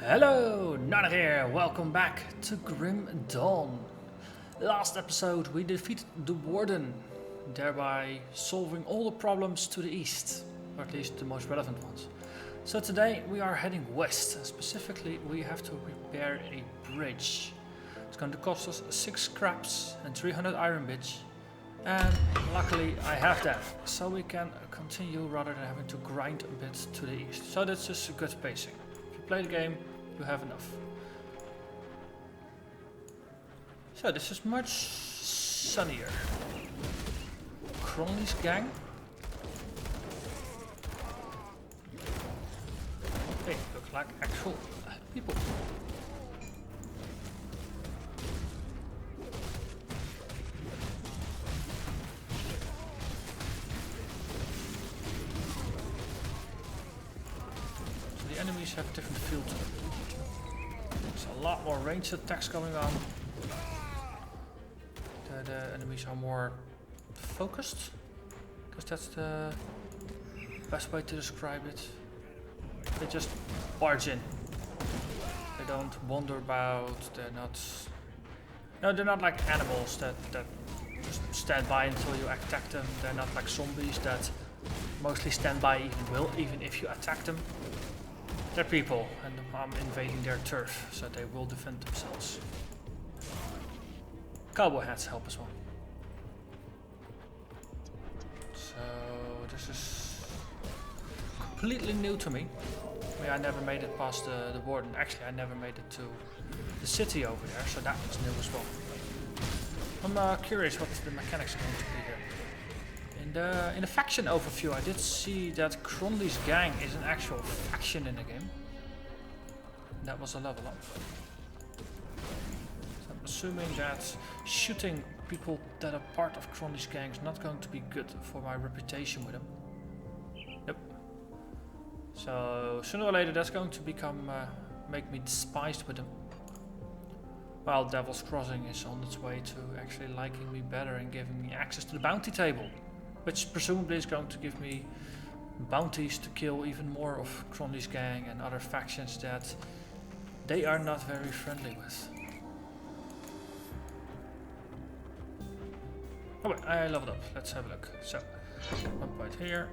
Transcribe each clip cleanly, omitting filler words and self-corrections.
Hello, Narnach here. Welcome back to Grim Dawn. Last episode we defeated the Warden, thereby solving all the problems to the east, or at least the most relevant ones. So today we are heading west, and specifically we have to repair a bridge. It's going to cost us 6 scraps and 300 iron bits, and luckily I have that, so we can continue rather than having to grind a bit to the east. So that's just a good pacing. If you play the game, you have enough. So this is much sunnier. Cronley's gang. They look like actual people. So the enemies have different feel to them. There's a lot more ranged attacks going on. The enemies are more focused, because that's the best way to describe it. They just barge in. They don't wander about. They're not. No, they're not like animals that just stand by until you attack them. They're not like zombies that mostly stand by even if you attack them. They're people, and I'm invading their turf, so they will defend themselves. Cowboy hats help as well. So this is completely new to me. I never made it past the Warden. Actually, I never made it to the city over there, so that was new as well. I'm curious what the mechanics are going to be here. In the faction overview, I did see that Cronley's gang is an actual faction in the game. That was a level up. So I'm assuming that shooting people that are part of Cronley's gang is not going to be good for my reputation with them. Nope. So sooner or later that's going to make me despised with them. While Devil's Crossing is on its way to actually liking me better and giving me access to the bounty table, which presumably is going to give me bounties to kill even more of Cronley's gang and other factions that they are not very friendly with. Oh wait, I leveled up. Let's have a look. So, 1 point here,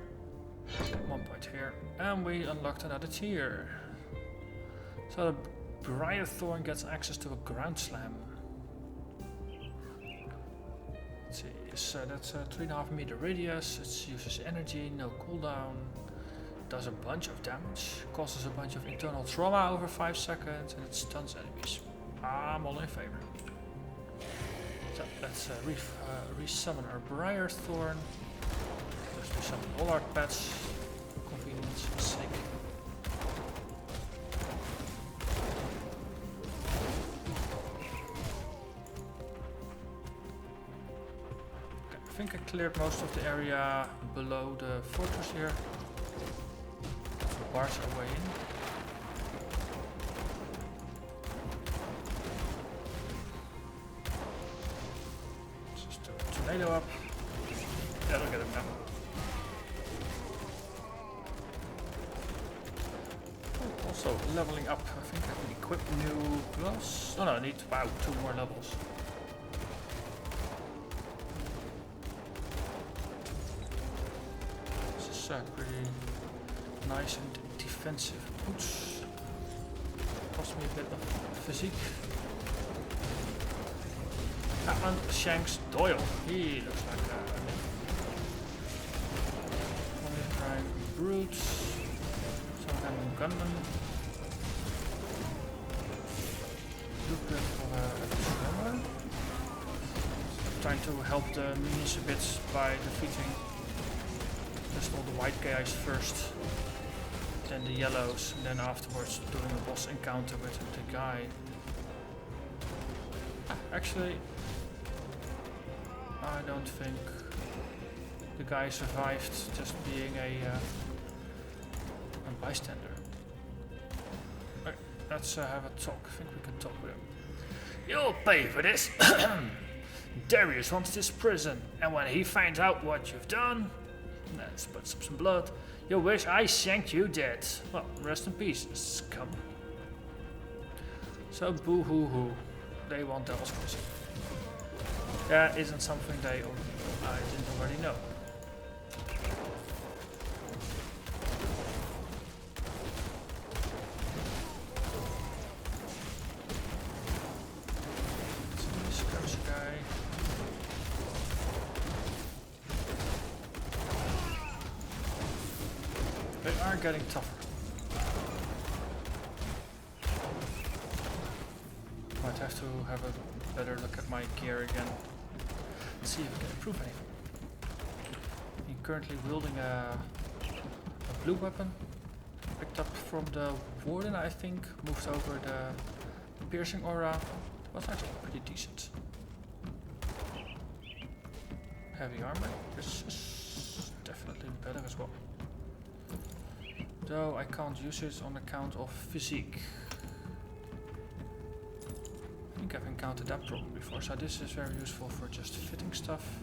1 point here, and we unlocked another tier. So the Briarthorn gets access to a ground slam. Let's see, so that's a 3.5 meter radius. It uses energy, no cooldown, does a bunch of damage, causes a bunch of internal trauma over 5 seconds, and it stuns enemies. I'm all in favor. So let's resummon our Briarthorn. Let's resummon all our pets for convenience sake. Okay, I think I cleared most of the area below the fortress here. Bars our way in. Tornado up. That'll get him down. Oh, also leveling up. I think I can equip new gloves. Oh no, I need about 2 more levels. This is pretty nice and defensive boots. Cost me a bit of physique. That one shanks Doyle. He looks like a crime brutes. Some kind of gunman. Look good for a trauma. Trying to help the minions a bit by defeating just all the white guys first, then the yellows, and then afterwards doing a boss encounter with the guy. Actually, I don't think the guy survived just being a bystander. Okay, let's have a talk. I think we can talk with him. You'll pay for this. Darius wants this prison, and when he finds out what you've done, let's put some blood. You wish I shanked you dead. Well, rest in peace, scum. So boo hoo hoo. They want Devil's Crossing. That isn't something I didn't already know. This cursor guy. They are getting tougher. Might have to have a better look at my gear again. Let's see if we can improve anything. I'm currently wielding a blue weapon. Picked up from the Warden, I think. Moved over the piercing aura. Was actually pretty decent. Heavy armor. This is definitely better as well. Though I can't use it on account of physique. I think I've encountered that problem before, so this is very useful for just fitting stuff.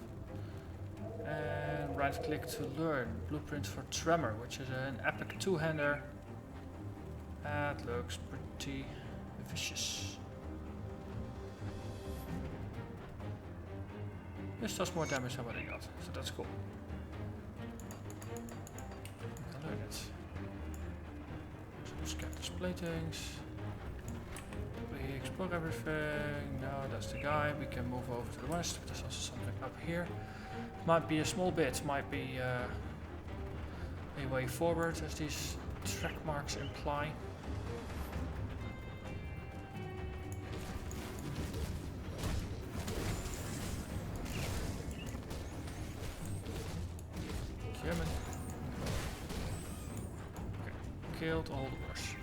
And right click to learn. Blueprint for Tremor, which is an epic two-hander. That looks pretty vicious. This does more damage than what I got, so that's cool. I can learn it. So scan these platings. We explore everything. No, that's the guy. We can move over to the west. There's also something up here. Might be a small bit, might be a way forward, as these track marks imply. Shaman. Okay. Killed all the worst.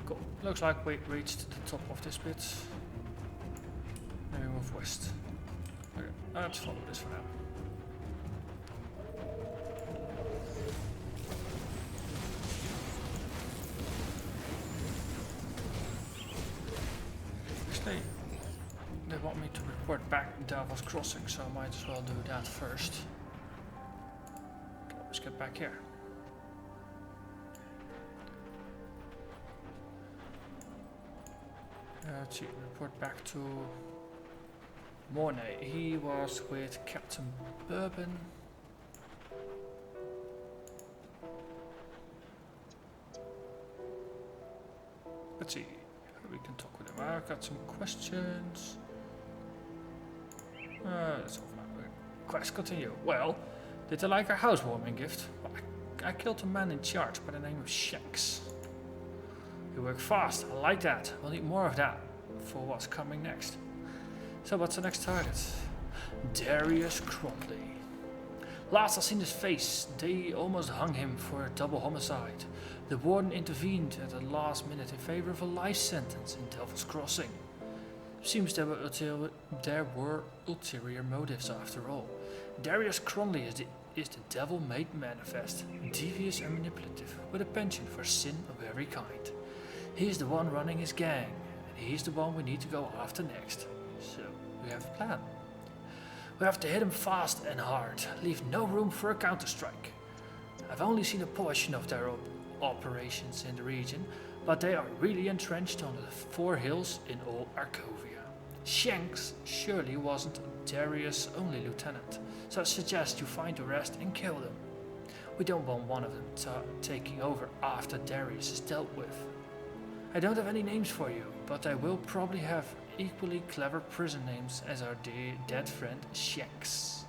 Cool. Looks like we reached the top of this bit. Maybe move west. Okay, let's follow this for now. Actually, they want me to report back Devil's Crossing, so I might as well do that first. Okay, let's get back here. Let's see, report back to Mornay. He was with Captain Bourbon. Let's see, we can talk with him. I've got some questions. That's all fine. Quest continue. Well, did they like our housewarming gift? Well, I killed a man in charge by the name of Shanks. You work fast, I like that. We'll need more of that for what's coming next. So what's the next target? Darius Cronley. Last I seen his face, they almost hung him for a double homicide. The Warden intervened at the last minute in favor of a life sentence in Devil's Crossing. Seems there were ulterior motives after all. Darius Cronley is the devil made manifest, devious and manipulative, with a penchant for sin of every kind. He's the one running his gang, and he's the one we need to go after next. So, we have a plan. We have to hit him fast and hard, leave no room for a counter-strike. I've only seen a portion of their operations in the region, but they are really entrenched on the 4 hills in all Arkovia. Shanks surely wasn't Darius' only lieutenant, so I suggest you find the rest and kill them. We don't want one of them taking over after Darius is dealt with. I don't have any names for you, but I will probably have equally clever prison names as our dead friend Shanks.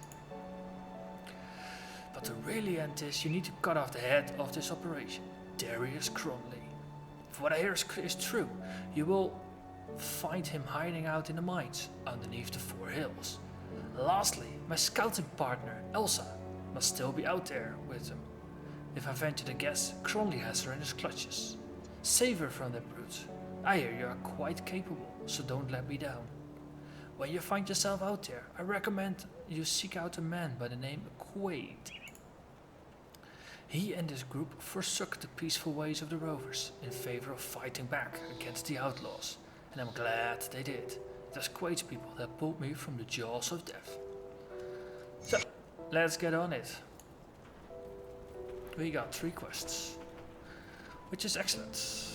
But to really end this, you need to cut off the head of this operation, Darius Cronley. If what I hear is true, you will find him hiding out in the mines underneath the 4 hills. Lastly, my scouting partner, Elsa, must still be out there with him. If I venture to guess, Cronley has her in his clutches. Save her from that brute. I hear you are quite capable, so don't let me down. When you find yourself out there, I recommend you seek out a man by the name Quaid. He and his group forsook the peaceful ways of the rovers in favor of fighting back against the outlaws, and I'm glad they did. It was Quaid's people that pulled me from the jaws of death. So, let's get on it. We got 3 quests, which is excellent.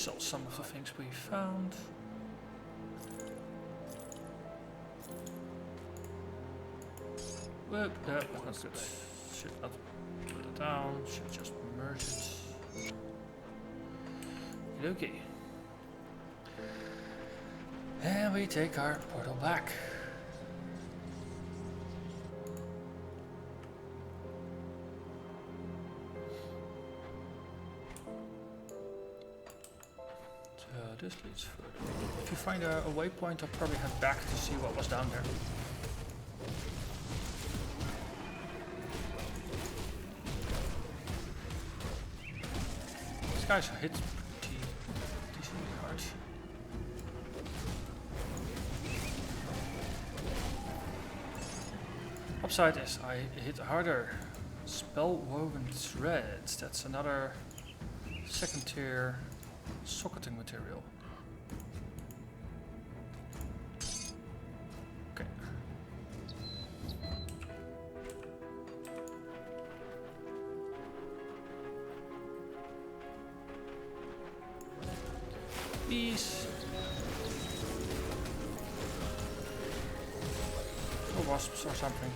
sell some of the things we found. Whoop, that's good. Should not put it down, should just merge it. Okay. And we take our portal back. So this leads further. If you find a waypoint, I'll probably head back to see what was down there. These guys are hit pretty decently hard. Upside is I hit harder. Spell woven threads. That's another second tier socketing material. Okay. Bees. Or wasps or something.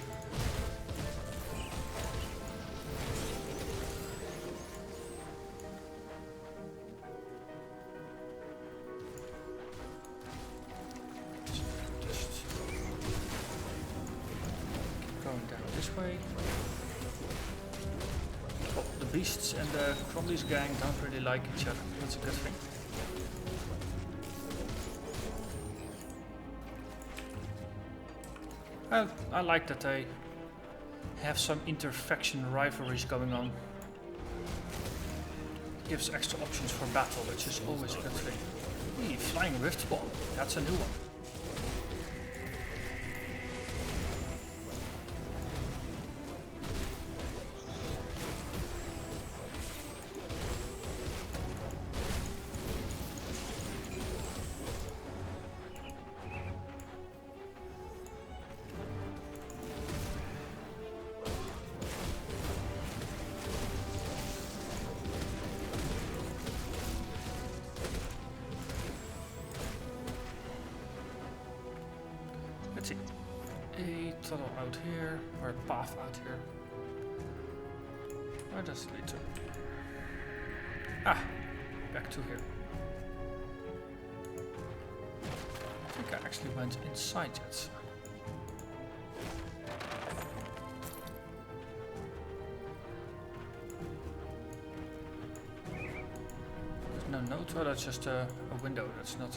Well, the beasts and the Cronley's gang don't really like each other. That's a good thing. I like that they have some inter-faction rivalries going on. Gives extra options for battle, which is always a good thing. Hey, flying rift spawn. That's a new one. Let's see. A tunnel out here, or a path out here. Where does it lead to? Ah, back to here. I think I actually went inside yet. There's no note, or that's just a window. That's not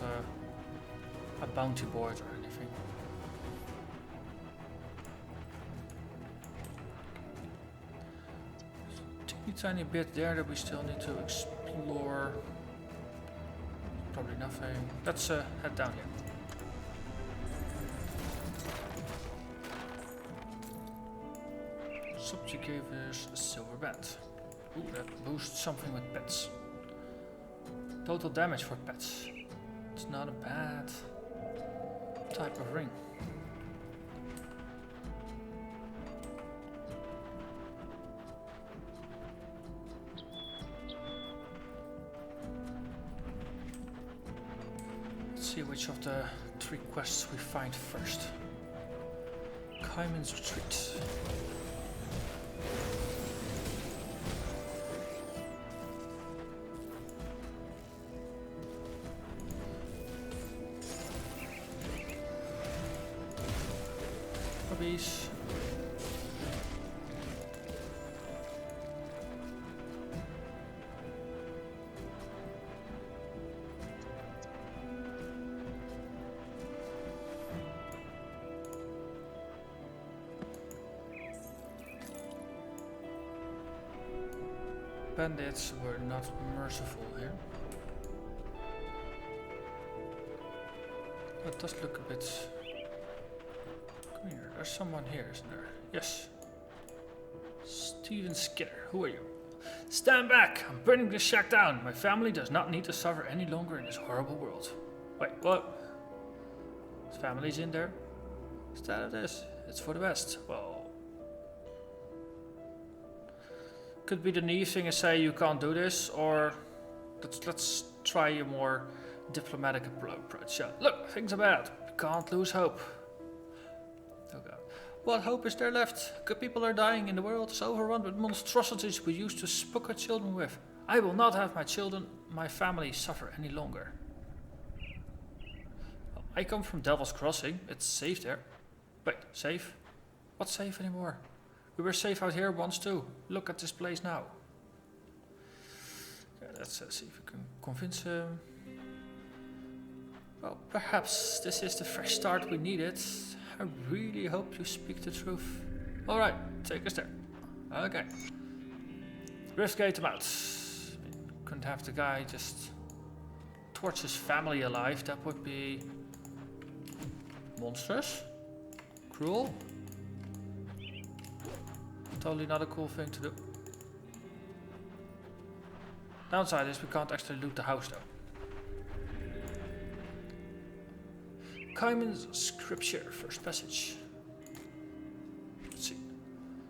a bounty board or anything. Tiny bit there that we still need to explore. Probably nothing. Let's head down here. Subjugators, silver band. Ooh, that boosts something with pets. Total damage for pets. It's not a bad type of ring. See which of the 3 quests we find first. Kaiman's Retreat. Puppies. Bandits were not merciful here. That does look a bit... Come here, there's someone here, isn't there? Yes. Steven Skinner, who are you? Stand back! I'm burning this shack down. My family does not need to suffer any longer in this horrible world. Wait, what? His family's in there? Instead of this, it's for the best. Well... Could be the knee thing and say you can't do this, or let's try a more diplomatic approach. Yeah, look, things are bad. We can't lose hope. Oh god. What hope is there left? Good people are dying and the world is overrun with monstrosities we used to spook our children with. I will not have my children, my family, suffer any longer. Well, I come from Devil's Crossing. It's safe there. Wait, safe? What's safe anymore? We were safe out here once too. Look at this place now. Yeah, let's see if we can convince him. Well, perhaps this is the fresh start we needed. I really hope you speak the truth. Alright, take us there. Okay. Riftgate him out. Couldn't have the guy just torch his family alive. That would be monstrous. Cruel. Totally not a cool thing to do. Downside is we can't actually loot the house though. Kaiman's scripture, first passage. Let's see.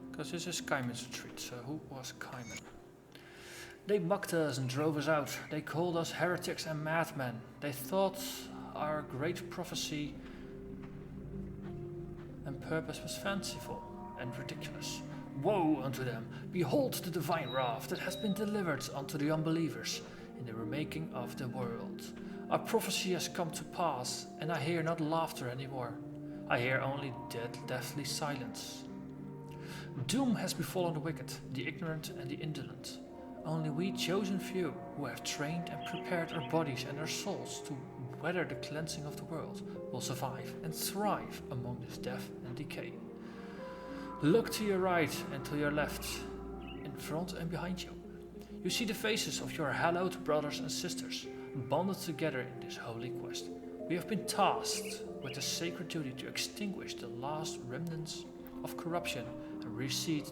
Because this is Kaiman's retreat, so who was Kaiman? They mocked us and drove us out. They called us heretics and madmen. They thought our great prophecy and purpose was fanciful and ridiculous. Woe unto them! Behold the divine wrath that has been delivered unto the unbelievers in the remaking of the world. Our prophecy has come to pass, and I hear not laughter anymore. I hear only deathly silence. Doom has befallen the wicked, the ignorant and the indolent. Only we chosen few, who have trained and prepared our bodies and our souls to weather the cleansing of the world, will survive and thrive among this death and decay. Look to your right and to your left, in front and behind you. You see the faces of your hallowed brothers and sisters, bonded together in this holy quest. We have been tasked with the sacred duty to extinguish the last remnants of corruption and reseed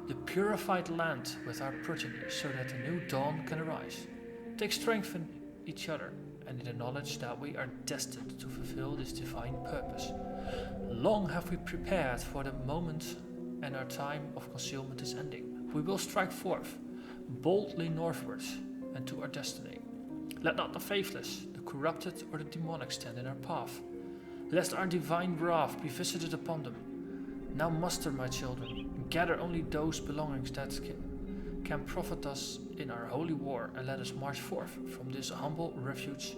the purified land with our progeny so that a new dawn can arise. Take strength in each other and in the knowledge that we are destined to fulfill this divine purpose. Long have we prepared for the moment, and our time of concealment is ending. We will strike forth, boldly northwards, and to our destiny. Let not the faithless, the corrupted, or the demonic stand in our path, lest our divine wrath be visited upon them. Now muster, my children, and gather only those belongings that can profit us in our holy war, and let us march forth from this humble refuge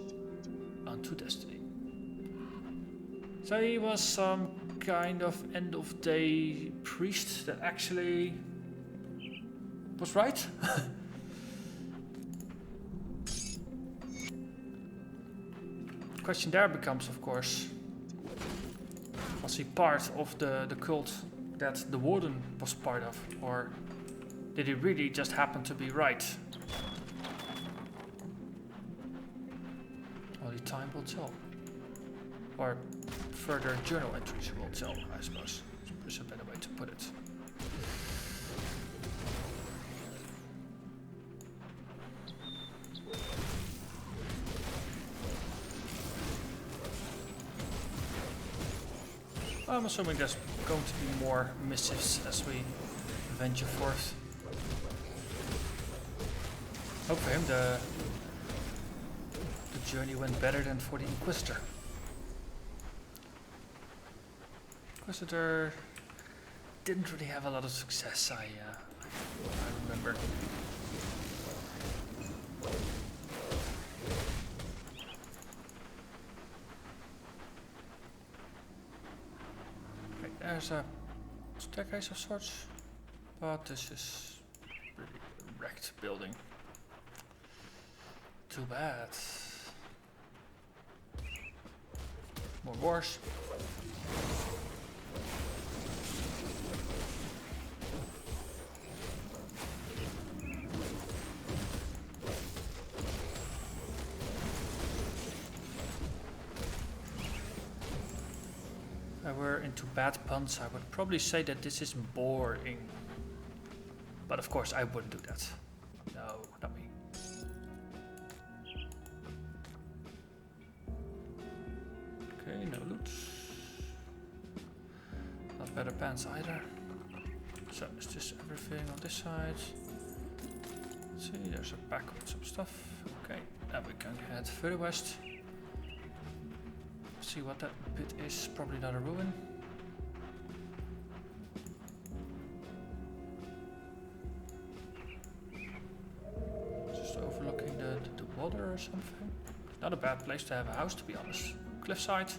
unto destiny. So he was some kind of end of day priest that actually was right. Question there becomes, of course, was he part of the cult that the Warden was part of, or did he really just happen to be right? Only time will tell. Or further journal entries will tell, I suppose. There's a better way to put it. I'm assuming there's going to be more missives as we venture forth. Hope for him the journey went better than for the Inquisitor. Inquisitor didn't really have a lot of success, I remember. Right, there's a staircase of sorts, but this is really a wrecked building. Too bad. More wars. If I were into bad puns, I would probably say that this is boring. But of course I wouldn't do that. No, not me. Okay, no loot. Not better pants either. So is this everything on this side? Let's see, there's a pack with some stuff. Okay, now we can head further west. See what that bit is. Probably not a ruin. Just overlooking the water or something. Not a bad place to have a house, to be honest. Cliffside.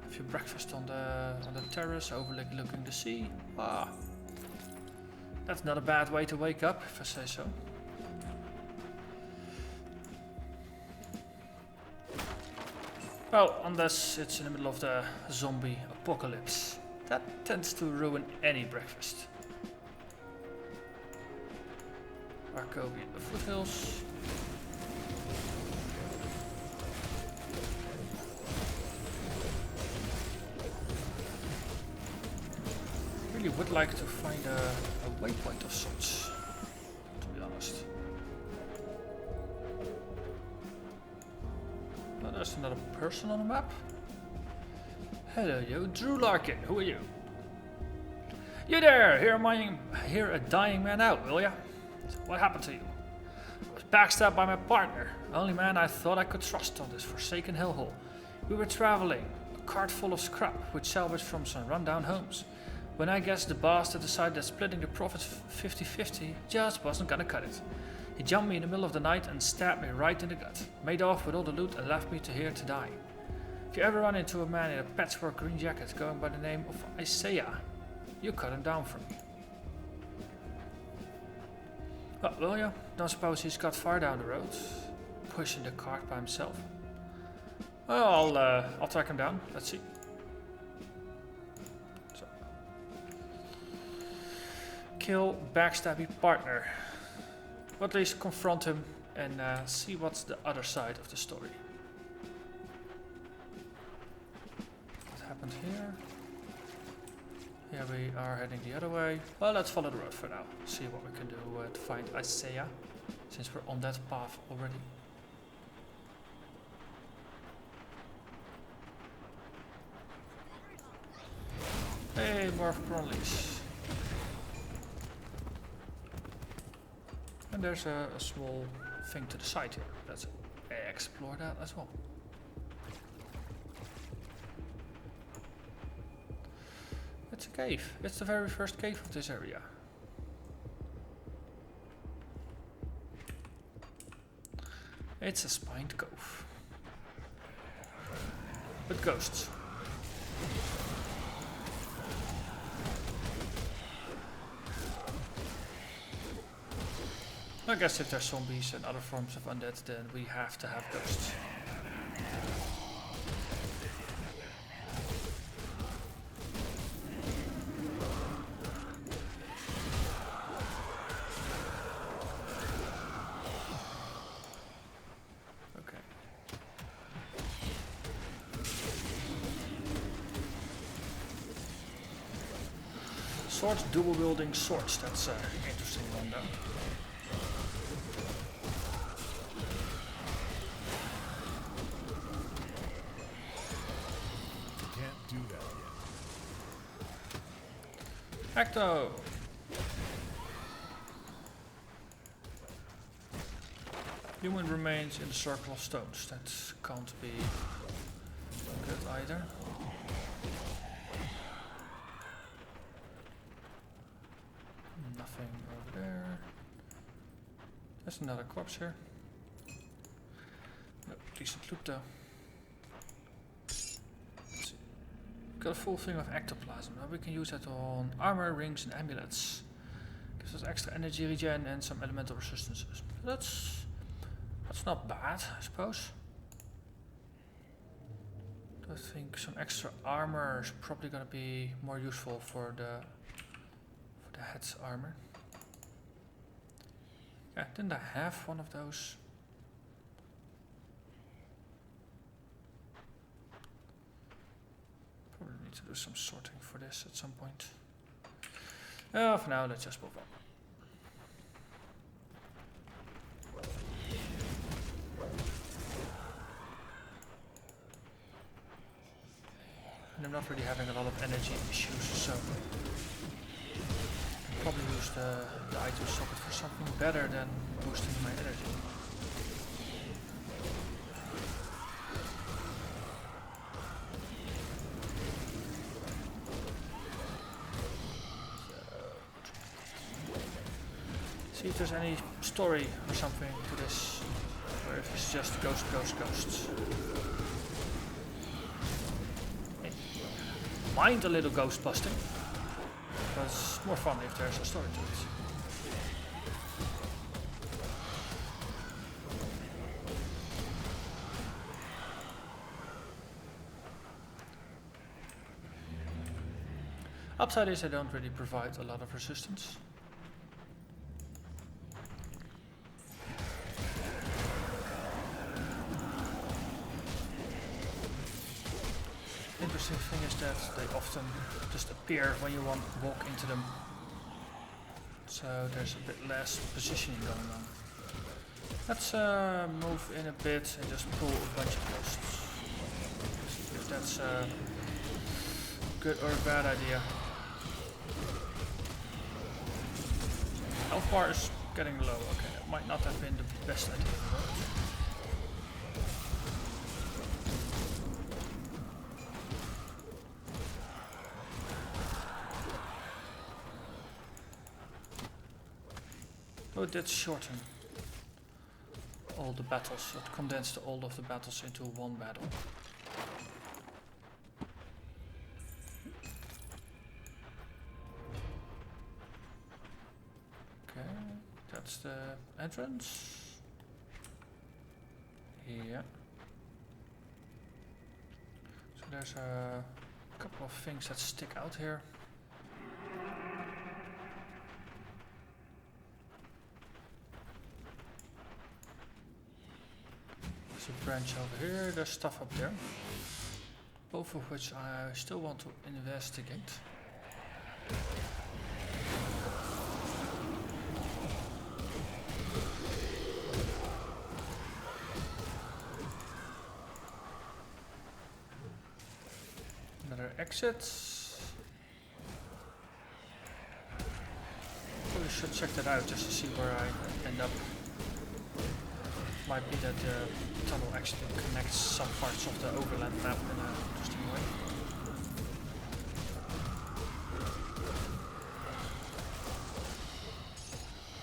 Have your breakfast on the terrace, overlooking the sea. Ah, that's not a bad way to wake up, if I say so. Well, unless it's in the middle of the zombie apocalypse. That tends to ruin any breakfast. Arkovian Foothills. Really would like to find a waypoint of sorts, to be honest. Oh, there's another person on the map. Hello, you, Drew Larkin. Who are you? You there! Hear a dying man out, will ya? So what happened to you? I was backstabbed by my partner, the only man I thought I could trust on this forsaken hellhole. We were traveling, a cart full of scrap, which salvaged from some rundown homes. When I guess the bastard decided that splitting the profits 50-50 just wasn't gonna cut it. He jumped me in the middle of the night and stabbed me right in the gut, made off with all the loot and left me here to die. If you ever run into a man in a patchwork green jacket going by the name of Isaiah, you cut him down for me. Well, will you? Don't suppose he's got far down the road, pushing the cart by himself? Well, I'll track him down. Let's see. So. Kill backstabby partner. Or at least confront him and see what's the other side of the story. What happened here? Here we are heading the other way. Well, let's follow the road for now. See what we can do to find Isaiah, since we're on that path already. Hey, more Cronleys. And there's a small thing to the side here. Let's explore that as well. It's a cave. It's the very first cave of this area. It's a spined cove. With ghosts. I guess if there's zombies and other forms of undead, then we have to have ghosts. Okay. Swords, dual wielding swords. That's an interesting one though. Ecto! Human remains in the circle of stones. That can't be good either. Nothing over there. There's another corpse here. No, decent loot though. Got a full thing of ectoplasm. Now we can use that on armor, rings, and amulets. Gives us extra energy regen and some elemental resistances. That's not bad, I suppose. I think some extra armor is probably gonna be more useful for the head's armor. Yeah, didn't I have one of those? Probably need to do some sorting for this at some point. For now, let's just move on. And I'm not really having a lot of energy issues, so probably use the item socket for something better than boosting my energy. See if there's any story or something to this, or if it's just ghosts. Hey. Mind a little ghost busting, but it's more fun if there's a story to it. Upside is they don't really provide a lot of resistance. Interesting thing is that they often just appear when you walk into them. So there's a bit less positioning going on. Let's move in a bit and just pull a bunch of ghosts. See if that's a good or a bad idea. Health bar is getting low. Okay, that might not have been the best idea in the world. Oh, it did shorten all the battles. It condensed all of the battles into one battle. Okay, that's the entrance. Yeah. So there's a couple of things that stick out here. There's a branch over here, there's stuff up there. Both of which I still want to investigate. Another exit. Probably should check that out just to see where I end up. Might be that the tunnel actually connects some parts of the overland map in an interesting way.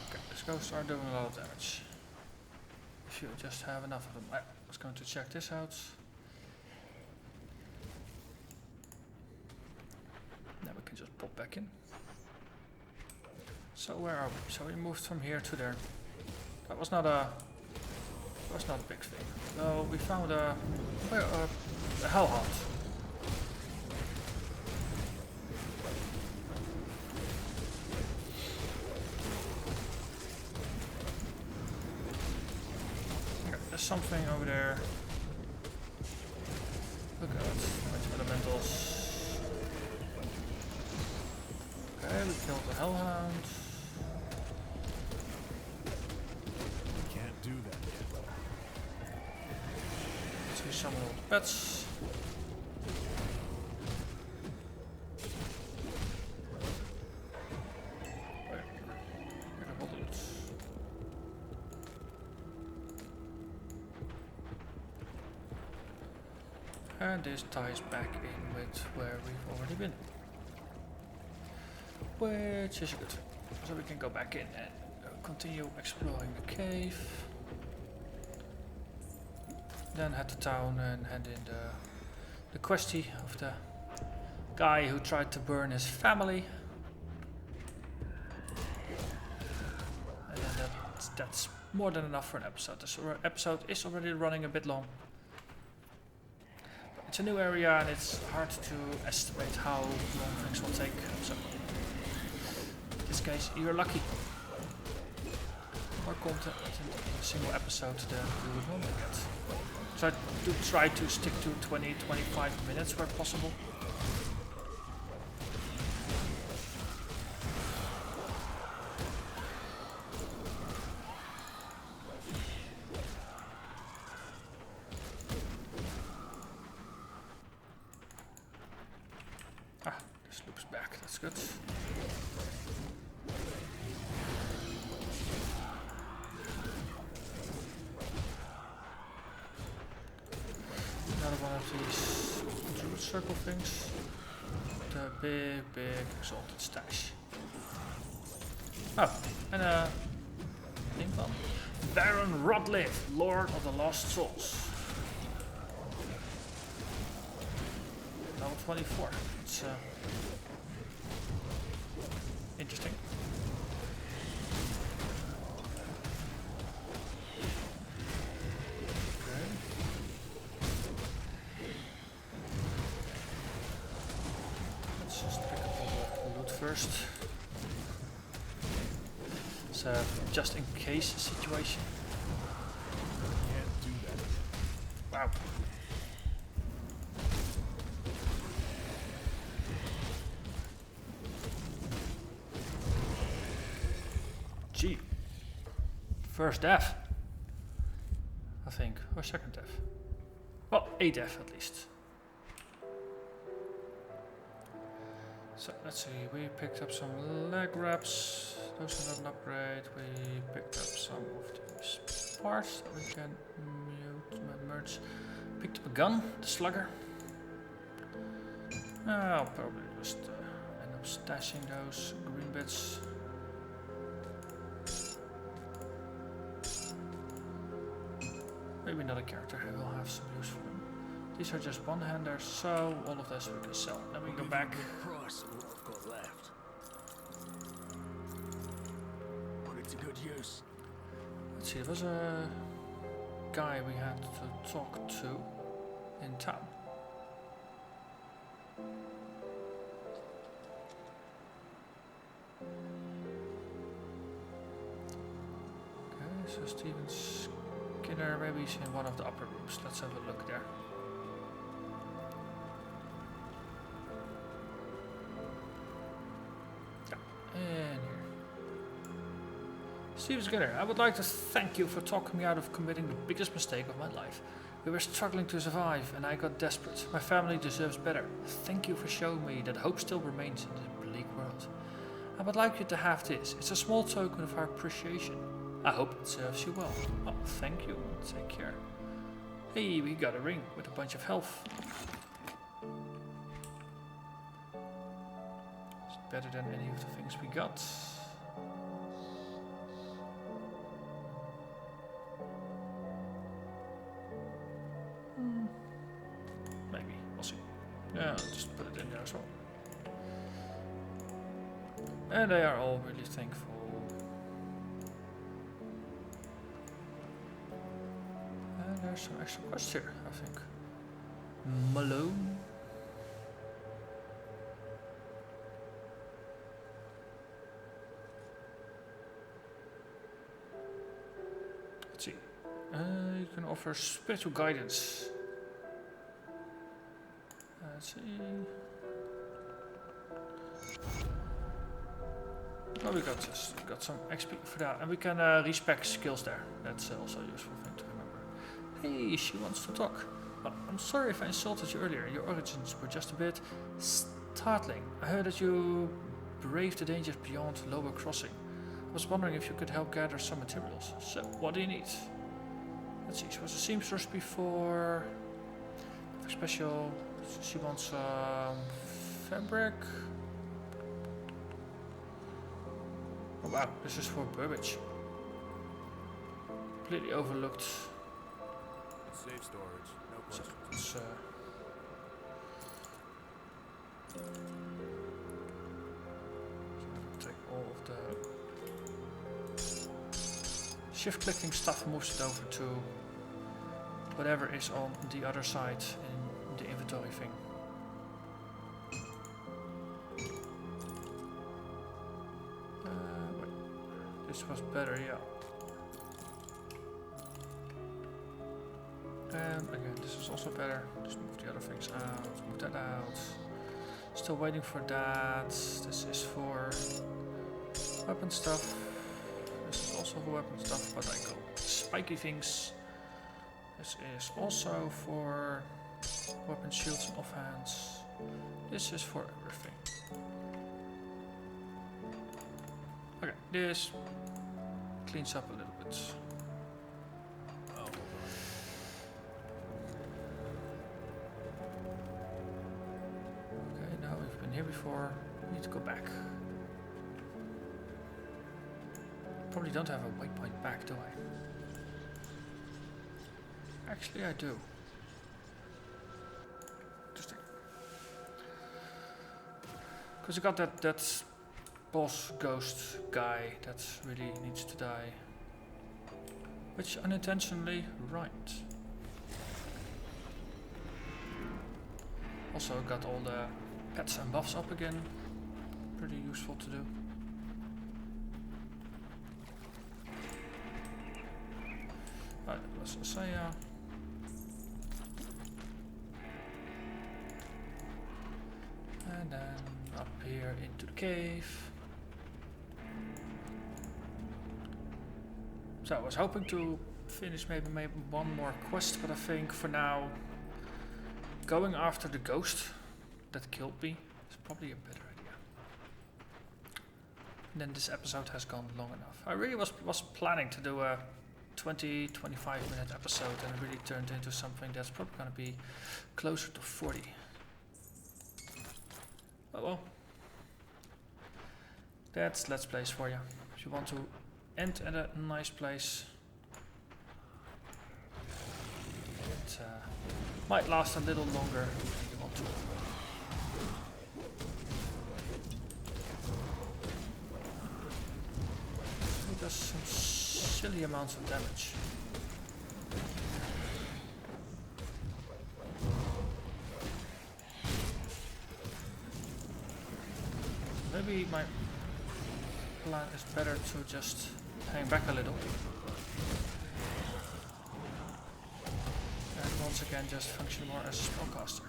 Okay, these ghosts are doing a lot of damage. If you just have enough of them. I was going to check this out. Now we can just pop back in. So where are we? So we moved from here to there. That was not a big thing. No, we found a hellhound. Okay, there's something over there. Look at that. Elementals. Okay, we killed the hellhound. Can't do that yet. Summon all the pets. And this ties back in with where we've already been. Which is good. So we can go back in and continue exploring the cave. Then head to town and hand in the questie of the guy who tried to burn his family. And then that's more than enough for an episode. This episode is already running a bit long. But it's a new area and it's hard to estimate how long things will take. So in this case, you're lucky. More content in a single episode than you would normally get. So I do try to stick to 20-25 minutes where possible. Ah, this looks back, that's good. these druid circle things. The big exalted stash. Oh, and a pink one. Baron Rodliff, Lord of the Lost Souls. Level 24. It's interesting. Okay. Let's just pick up all the loot first. It's a just in case situation. Can't do that. Wow. Gee. First death. I think. Or second death. Well, a death at least. So let's see, we picked up some leg wraps. Those are not an upgrade. We picked up some of these parts that we can merge. Picked up a gun, the slugger. I'll probably just end up stashing those green bits. Maybe another character who will have some use for them. These are just one-handers, so all of this we can sell. Then we go back. Price of what I've got left. Put it to good use. Let's see, there was a guy we had to talk to in town. Okay, so Steven Skinner, maybe he's in one of the upper rooms. Let's have a look there. And here. Steven Skinner, I would like to thank you for talking me out of committing the biggest mistake of my life. We were struggling to survive and I got desperate. My family deserves better. Thank you for showing me that hope still remains in this bleak world. I would like you to have this. It's a small token of our appreciation. I hope it serves you well. Oh, thank you. Take care. Hey, we got a ring with a bunch of health. Better than any of the things we got. Maybe, we'll see. Yeah, I'll just put it in there as well. And they are all really thankful. And there's some extra quests here, I think. Malone. See. You can offer spiritual guidance. Let's see. Oh, we got some XP for that, and we can respec skills there. That's also a useful thing to remember. Hey, she wants to talk. Well, I'm sorry if I insulted you earlier. Your origins were just a bit startling. I heard that you braved the dangers beyond Lower Crossing. I was wondering if you could help gather some materials. So, what do you need? Let's see, she was a seamstress before. Special. She wants fabric. Oh wow, this is for Burbage. Completely overlooked. Safe storage, no So questions. let's take all of the shift clicking stuff, moves it over to whatever is on the other side in the inventory thing. Wait. This was better, yeah. And again, this is also better. Just move the other things out, move that out. Still waiting for that. This is for weapon stuff. This is also for weapon stuff, but I go spiky things. This is also for weapon shields and offhands. This is for everything. Okay, this cleans up a little bit. Oh, hold go back. Probably don't have a waypoint back, do I? Actually, I do. Interesting. Because I got that boss ghost guy that really needs to die. Which unintentionally, right. Also got all the pets and buffs up again. Pretty useful to do. Right, that was Saya. And then up here into the cave. So I was hoping to finish maybe one more quest, but I think for now going after the ghost that killed me is probably a better idea. And then this episode has gone long enough. I really was planning to do a 20-25 minute episode, and it really turned into something that's probably going to be closer to 40. Oh well. That's Let's Plays for you. If you want to end at a nice place, it might last a little longer than you want to. It does some silly amounts of damage. Maybe my plan is better to just hang back a little. And once again just function more as a spellcaster.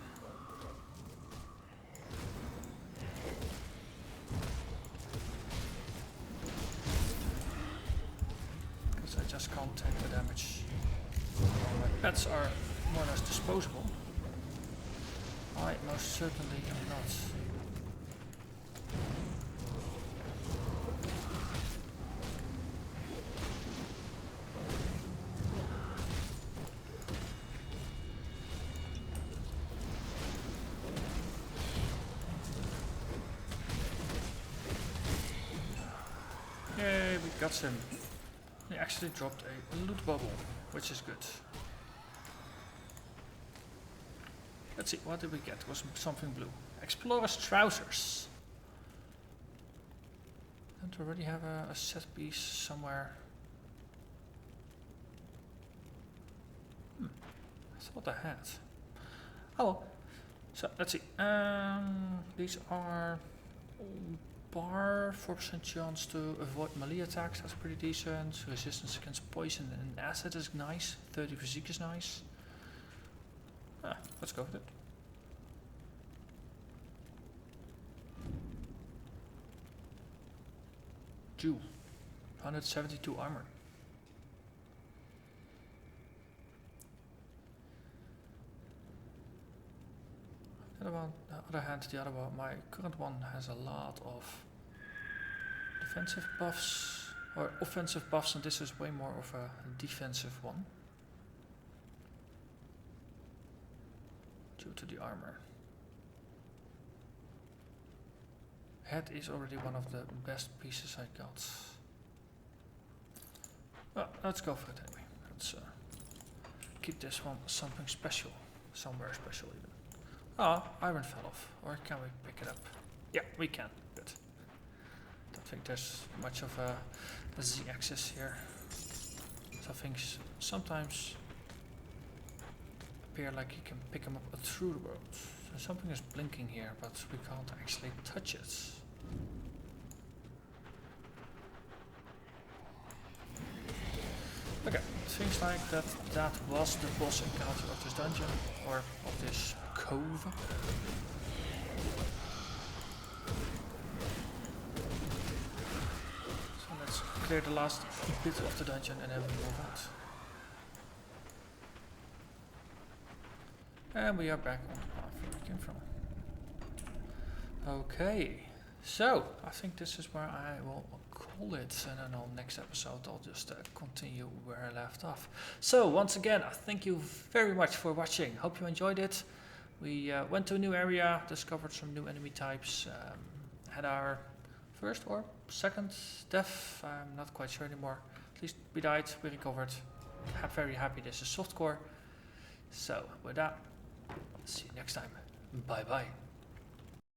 Because I just can't take the damage. My pets are more or less disposable. I most certainly am not. Yay, we got him. He actually dropped a loot bubble, which is good. Let's see, what did we get? It was something blue. Explorer's trousers. Don't we already have a set piece somewhere? I thought I had. Oh well. So let's see. These are bar, 4% chance to avoid melee attacks, that's pretty decent. Resistance against poison and acid is nice. 30 physique is nice. Let's go with it. Jew, 172 armor. On the other hand, my current one has a lot of defensive buffs, or offensive buffs, and this is way more of a defensive one. Due to the armor. Head is already one of the best pieces I got. Well, let's go for it anyway. Let's keep this one something special. Somewhere special even. Oh, iron fell off. Or can we pick it up? Yeah, we can. Good. Don't think there's much of a z-axis here. So things sometimes appear like you can pick them up through the world. So something is blinking here, but we can't actually touch it. Okay, things like that was the boss encounter of this dungeon, or of this cove. So let's clear the last bit of the dungeon and then we move on. And we are back on the path where we came from. Okay, so I think this is where I will call it, and then on next episode I'll just continue where I left off. So once again, I thank you very much for watching. Hope you enjoyed it. We went to a new area, discovered some new enemy types, had our first or second death. I'm not quite sure anymore. At least we died, we recovered. Very happy this is softcore. So with that, see you next time. Bye bye.